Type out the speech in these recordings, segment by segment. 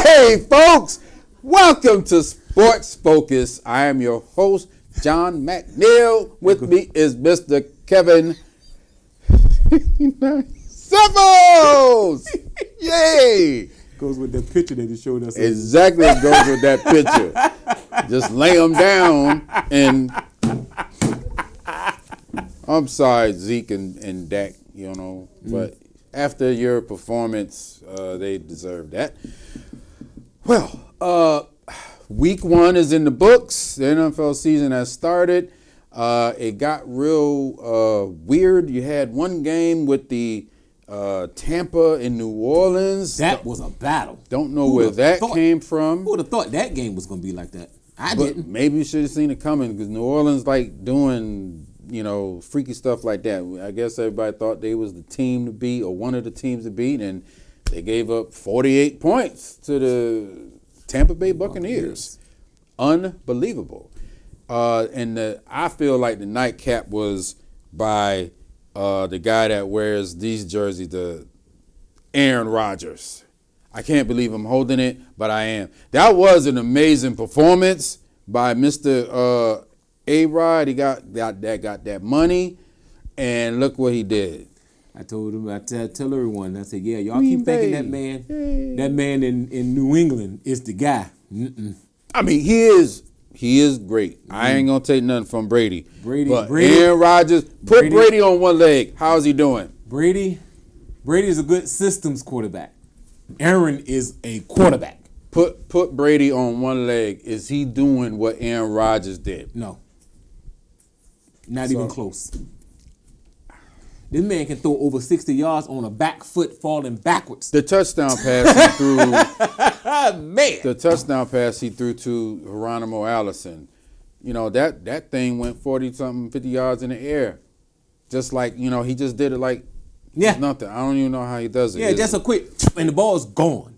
Hey, folks, welcome to SportsFocus. I am your host, John McNeil. With me is Mr. Kevin Simmons. Yay! Goes with that picture that you showed us. Exactly, it goes with that picture. Just lay them down and I'm sorry, Zeke and Dak, but after your performance, they deserve that. Well, week 1 is in the books. The NFL season has started. It got real weird. You had one game with the Tampa and New Orleans. That was a battle. Don't know where that came from. Who would have thought that game was going to be like that? I didn't. Maybe you should have seen it coming because New Orleans like doing, freaky stuff like that. I guess everybody thought they was the team to beat or one of the teams to beat, and they gave up 48 points to the Tampa Bay Buccaneers. Unbelievable. And I feel like the nightcap was by the guy that wears these jerseys, the Aaron Rodgers. I can't believe I'm holding it, but I am. That was an amazing performance by Mr. A-Rod. He got that money, and look what he did. I told him, I tell everyone, I said, yeah, y'all keep thinking that man in New England is the guy. I mean, he is great. I ain't gonna take nothing from Brady. Brady, Aaron Rodgers, put Brady on one leg. How's he doing? Brady is a good systems quarterback. Aaron is a quarterback. Put Brady on one leg. Is he doing what Aaron Rodgers did? No. Not even close. This man can throw over 60 yards on a back foot falling backwards. The touchdown pass he threw. Man. The touchdown pass he threw to Geronimo Allison. That thing went 40-something, 50 yards in the air. Just like, he just did it like nothing. I don't even know how he does it. Yeah, just a quick, and the ball's gone.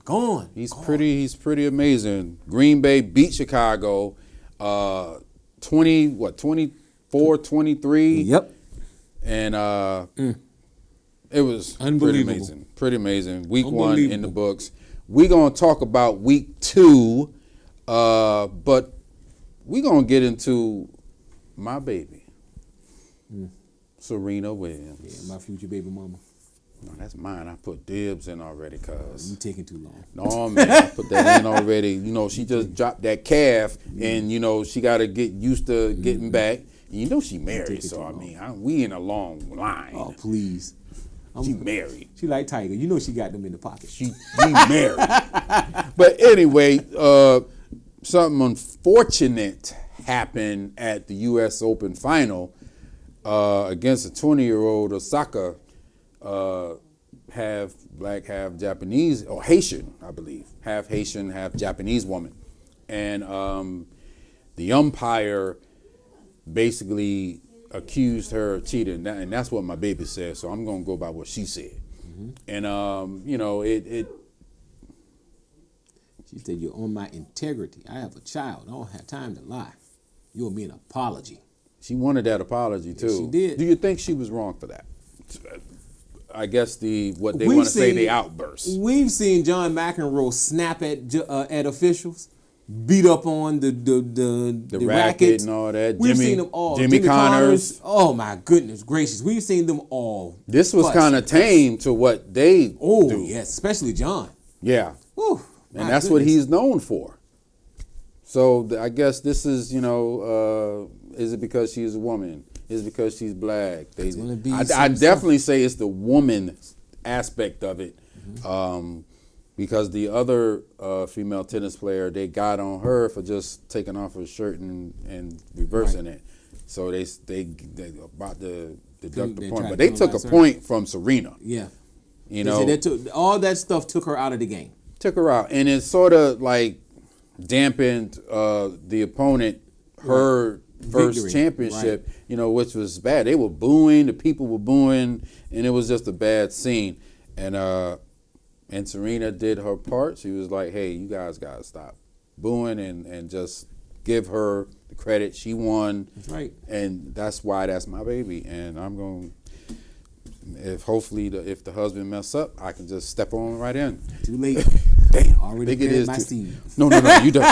He's pretty amazing. Green Bay beat Chicago 24-23. Yep. And it was pretty amazing. Week 1 in the books. We're going to talk about week 2, but we're going to get into my baby, Serena Williams. Yeah, my future baby mama. No, that's mine. I put dibs in already, cuz. You taking too long. No, man, I put that in already. She just dropped that calf, and, she got to get used to getting back. She married, so I mean, we in a long line. Oh, please. She married. She like Tiger. She got them in the pocket. She married. But anyway, something unfortunate happened at the U.S. Open final against a 20-year-old Osaka, half black, half Japanese, or Haitian, I believe. Half Haitian, half Japanese woman. And the umpire basically accused her of cheating, and that's what my baby said, so I'm going to go by what she said. And, She said, you're on my integrity. I have a child. I don't have time to lie. You owe me an apology. She wanted that apology, too. She did. Do you think she was wrong for that? I guess the outburst. We've seen John McEnroe snap at officials, beat up on the racket and all that. We've seen them all. Jimmy Connors. Oh my goodness gracious! We've seen them all. This was kind of tame to what they do. Yes, especially John. Yeah. Whew, and that's what he's known for. So I guess this is, is it because she's a woman? Is it because she's black? I definitely say it's the woman aspect of it. Because the other female tennis player, they got on her for just taking off her shirt and reversing it. So they about to deduct the point. But they took a point from Serena. Yeah. All that stuff took her out of the game. Took her out. And it sort of like dampened the opponent, her first championship, which was bad. They were booing, the people were booing, and it was just a bad scene. And Serena did her part. She was like, hey, you guys got to stop booing and just give her the credit. She won. That's right. And that's why that's my baby. And I'm going if the husband mess up, I can just step on right in. Too late. Damn. Already think it is my too. seed. No, you don't.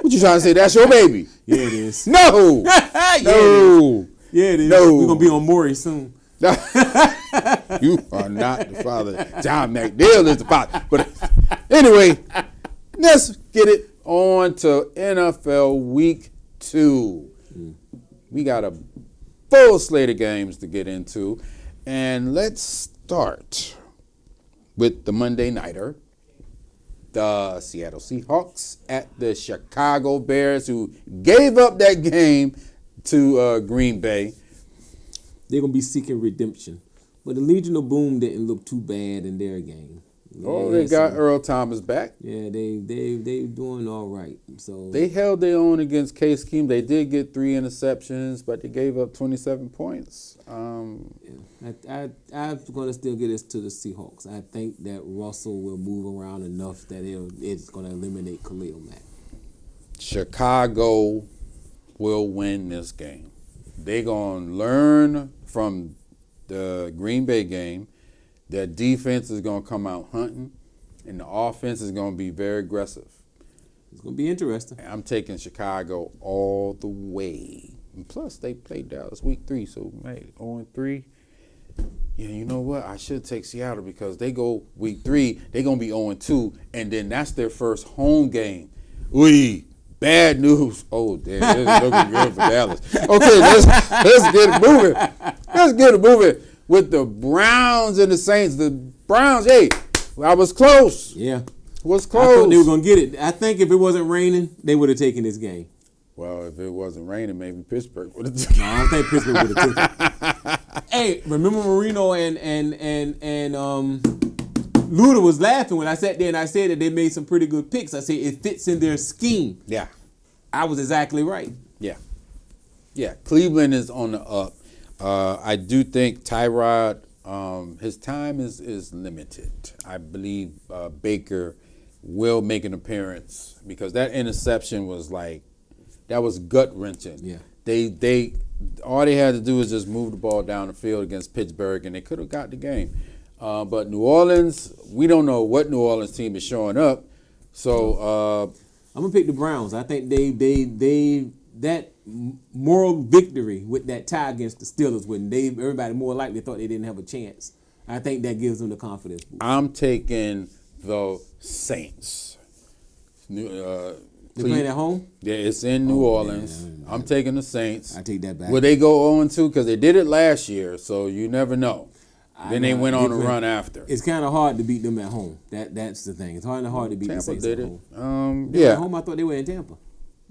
What you trying to say? That's your baby? Yeah, it is. No. No. Yeah, it is. No. We're gonna be on Maury soon. You are not the father. John McNeil is the father. But anyway, let's get it on to NFL Week 2. We got a full slate of games to get into. And let's start with the Monday Nighter. The Seattle Seahawks at the Chicago Bears, who gave up that game to Green Bay. They're gonna be seeking redemption, but the Legion of Boom didn't look too bad in their game. They got Earl Thomas back. Yeah, they doing all right. So They held their own against Case Keenum. They did get 3 interceptions, but they gave up 27 points. I'm gonna still get this to the Seahawks. I think that Russell will move around enough that it's gonna eliminate Khalil Mack. Chicago will win this game. They're gonna learn from the Green Bay game. Their defense is going to come out hunting, and the offense is going to be very aggressive. It's going to be interesting. I'm taking Chicago all the way. And plus, they played Dallas week 3, so, hey, 0-3. Yeah, you know what? I should take Seattle because they go week 3, they're going to be 0-2, and then that's their first home game. Bad news. Oh, damn, this is looking good for Dallas. Okay, let's get it moving. Let's get it moving. With the Browns and the Saints. The Browns, hey, I was close. Yeah. Was close. I thought they were going to get it. I think if it wasn't raining, they would have taken this game. Well, if it wasn't raining, maybe Pittsburgh would have taken it. No, I don't think Pittsburgh would have taken it. Hey, remember Marino and Luda was laughing when I sat there and I said that they made some pretty good picks. I said it fits in their scheme. Yeah. I was exactly right. Yeah. Yeah, Cleveland is on the up. I do think Tyrod, his time is limited. I believe Baker will make an appearance because that interception was that was gut-wrenching. Yeah. They all they had to do was just move the ball down the field against Pittsburgh, and they could have got the game. But New Orleans, we don't know what New Orleans team is showing up. So I'm gonna pick the Browns. I think they that moral victory with that tie against the Steelers when everybody more likely thought they didn't have a chance. I think that gives them the confidence boost. I'm taking the Saints. They're playing at home? Yeah, it's in New Orleans. I'm taking the Saints. I take that back. Will they go 0-2? Because they did it last year, so you never know. Then they went on a run after. It's kind of hard to beat them at home. That's the thing. It's hard to beat the Saints did at it. home. Yeah. At home, I thought they were in Tampa.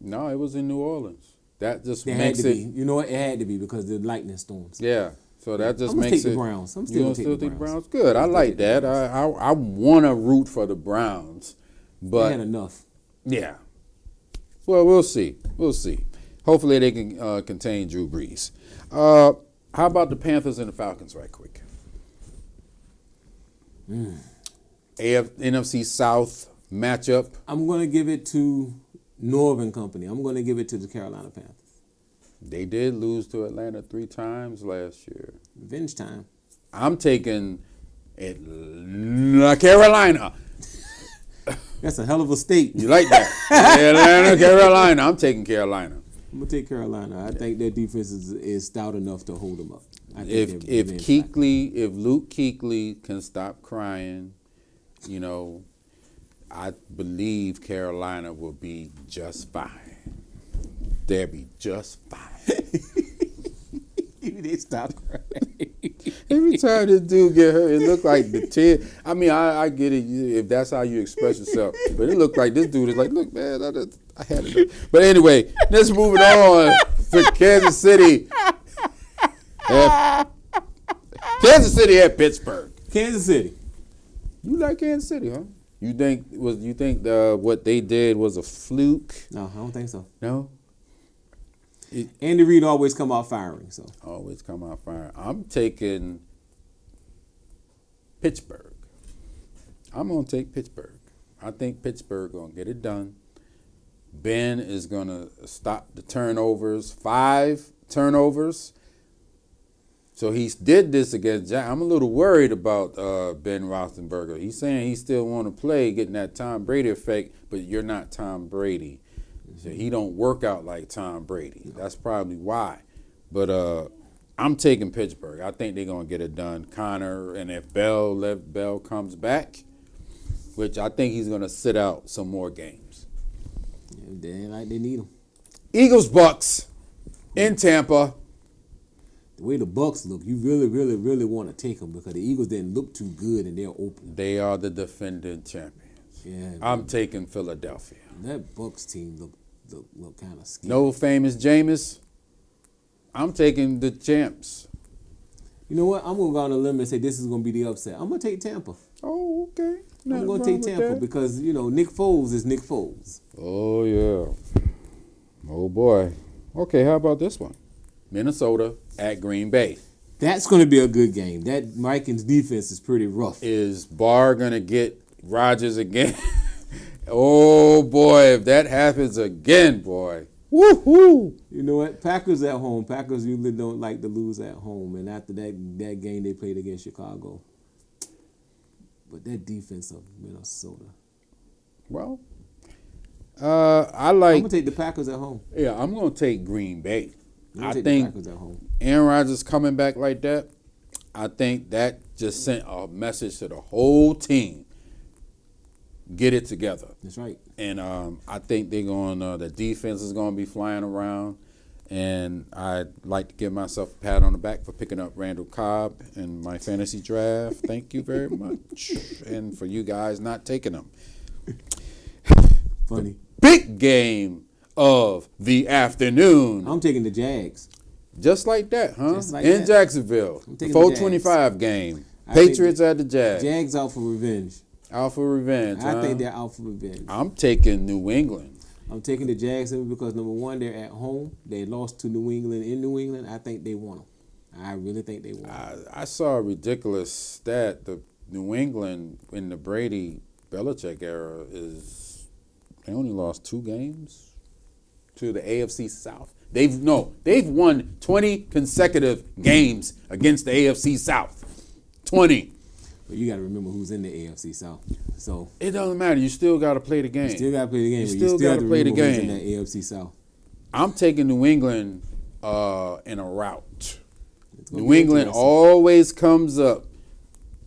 No, it was in New Orleans. That just They makes had to it. be. You know what? It had to be because of the lightning storms. Yeah. So that just I'm gonna makes take it. the Browns. I'm You still gonna gonna still take the think Browns. Browns? Good. I like that. I want to root for the Browns, They but had enough. yeah. Well, we'll see. We'll see. Hopefully they can contain Drew Brees. How about the Panthers and the Falcons right quick? NFC South matchup. I'm going to give it to Northern Company. I'm going to give it to the Carolina Panthers. They did lose to Atlanta 3 times last year. Revenge time. I'm taking Carolina. That's a hell of a state. You like that? Atlanta, Carolina. I'm taking Carolina. I'm going to take Carolina. I think their defense is stout enough to hold them up. If Luke Kuechly can stop crying, I believe Carolina will be just fine. They'll be just fine. They stop crying. Every time this dude get hurt, it look like the tear. I mean, I get it if that's how you express yourself, but it looked like this dude is like, look, man, I had it. But anyway, let's move it on to Kansas City. Kansas City at Pittsburgh. Kansas City. You like Kansas City, huh? You think what they did was a fluke? No, I don't think so. No. Andy Reid always come out firing. So Always come out firing. I'm taking Pittsburgh. I'm gonna take Pittsburgh. I think Pittsburgh gonna get it done. Ben is gonna stop the turnovers. 5 turnovers. So he did this against Giants. I'm a little worried about Ben Roethlisberger. He's saying he still want to play, getting that Tom Brady effect, but you're not Tom Brady. So he don't work out like Tom Brady. That's probably why. But I'm taking Pittsburgh. I think they're going to get it done. Connor, and if Bell comes back, which I think he's going to sit out some more games. Yeah, they ain't like they need him. Eagles, Bucks in Tampa. The way the Bucks look, you really, really, really want to take them because the Eagles didn't look too good and they're open. They are the defending champions. Yeah, I'm taking Philadelphia. that Bucks team look kind of scary. No famous Jameis. I'm taking the champs. You know what? I'm going to go on a limb and say this is going to be the upset. I'm going to take Tampa. Oh, okay. I'm going to take Tampa because, Nick Foles is Nick Foles. Oh, yeah. Oh, boy. Okay, how about this one? Minnesota at Green Bay. That's going to be a good game. That Vikings defense is pretty rough. Is Barr going to get Rodgers again? Oh, boy, if that happens again, boy. Woo-hoo. You know what? Packers at home. Packers usually don't like to lose at home. And after that game they played against Chicago. But that defense of Minnesota. Well, I'm going to take the Packers at home. Yeah, I'm going to take Green Bay. I take think the Packers at home. Aaron Rodgers coming back like that, I think that just sent a message to the whole team. Get it together. That's right. And I think the defense is going to be flying around. And I'd like to give myself a pat on the back for picking up Randall Cobb in my fantasy draft. Thank you very much. And for you guys not taking him. Funny. Big game of the afternoon. I'm taking the Jags. Just like that, huh? Just like in that. Jacksonville. I'm taking 425 game. Patriots at the Jags. Jags out for revenge. Out for revenge, I think they're out for revenge. I'm taking New England. I'm taking the Jags because, number one, they're at home. They lost to New England in New England. I think they won them. I really think they won them. I saw a ridiculous stat. The New England in the Brady-Belichick era they only lost 2 games to the AFC South. They've won 20 consecutive games against the AFC South. 20. But you got to remember who's in the AFC South. So it doesn't matter. You still got to play the game. You still got to play the game. You still got to play the game. Who's in that AFC South. I'm taking New England in a rout. New England always comes up.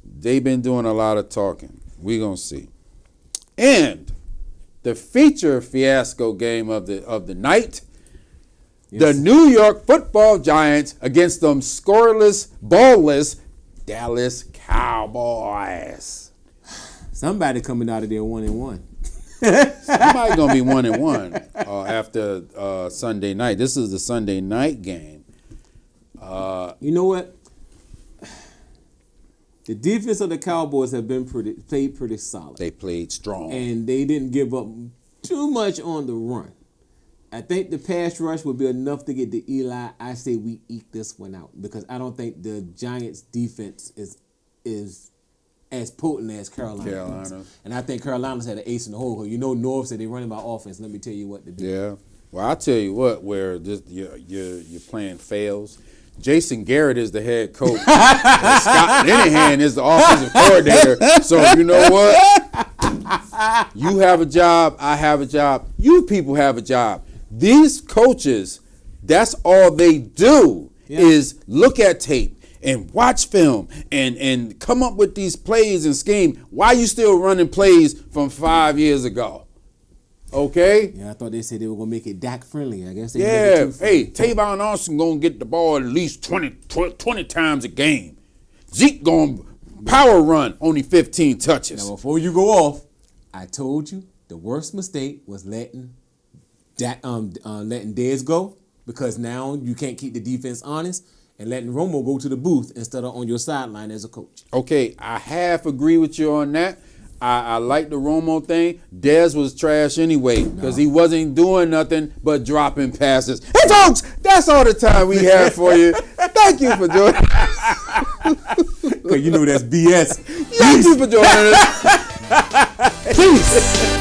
They've been doing a lot of talking. We're going to see. And the feature fiasco game of the night, the New York Football Giants against them scoreless, ballless Dallas Cowboys. Somebody coming out of there 1-1. Somebody gonna be 1-1 after Sunday night. This is the Sunday night game. You know what? The defense of the Cowboys have played pretty solid. They played strong, and they didn't give up too much on the run. I think the pass rush will be enough to get to Eli. I say we eke this one out because I don't think the Giants' defense is as potent as Carolina. And I think Carolina's had an ace in the hole. North said they're running by offense. Let me tell you what to do. Yeah. Well, I'll tell you what, where just your plan fails. Jason Garrett is the head coach. Scott Linehan is the offensive coordinator. So you know what? You have a job. I have a job. You people have a job. These coaches, that's all they do is look at tape and watch film and come up with these plays and scheme. Why are you still running plays from 5 years ago? Okay? Yeah, I thought they said they were going to make it Dak friendly. I guess they made it too friendly. Hey, Tavon Austin going to get the ball at least 20 times a game. Zeke going to power run, only 15 touches. Now, before you go off, I told you the worst mistake was letting Dez go because now you can't keep the defense honest and letting Romo go to the booth instead of on your sideline as a coach. Okay, I half agree with you on that. I like the Romo thing. Dez was trash anyway because he wasn't doing nothing but dropping passes. Hey, folks, that's all the time we have for you. Thank you for joining us. Because you know that's BS. Thank you for joining us. Peace.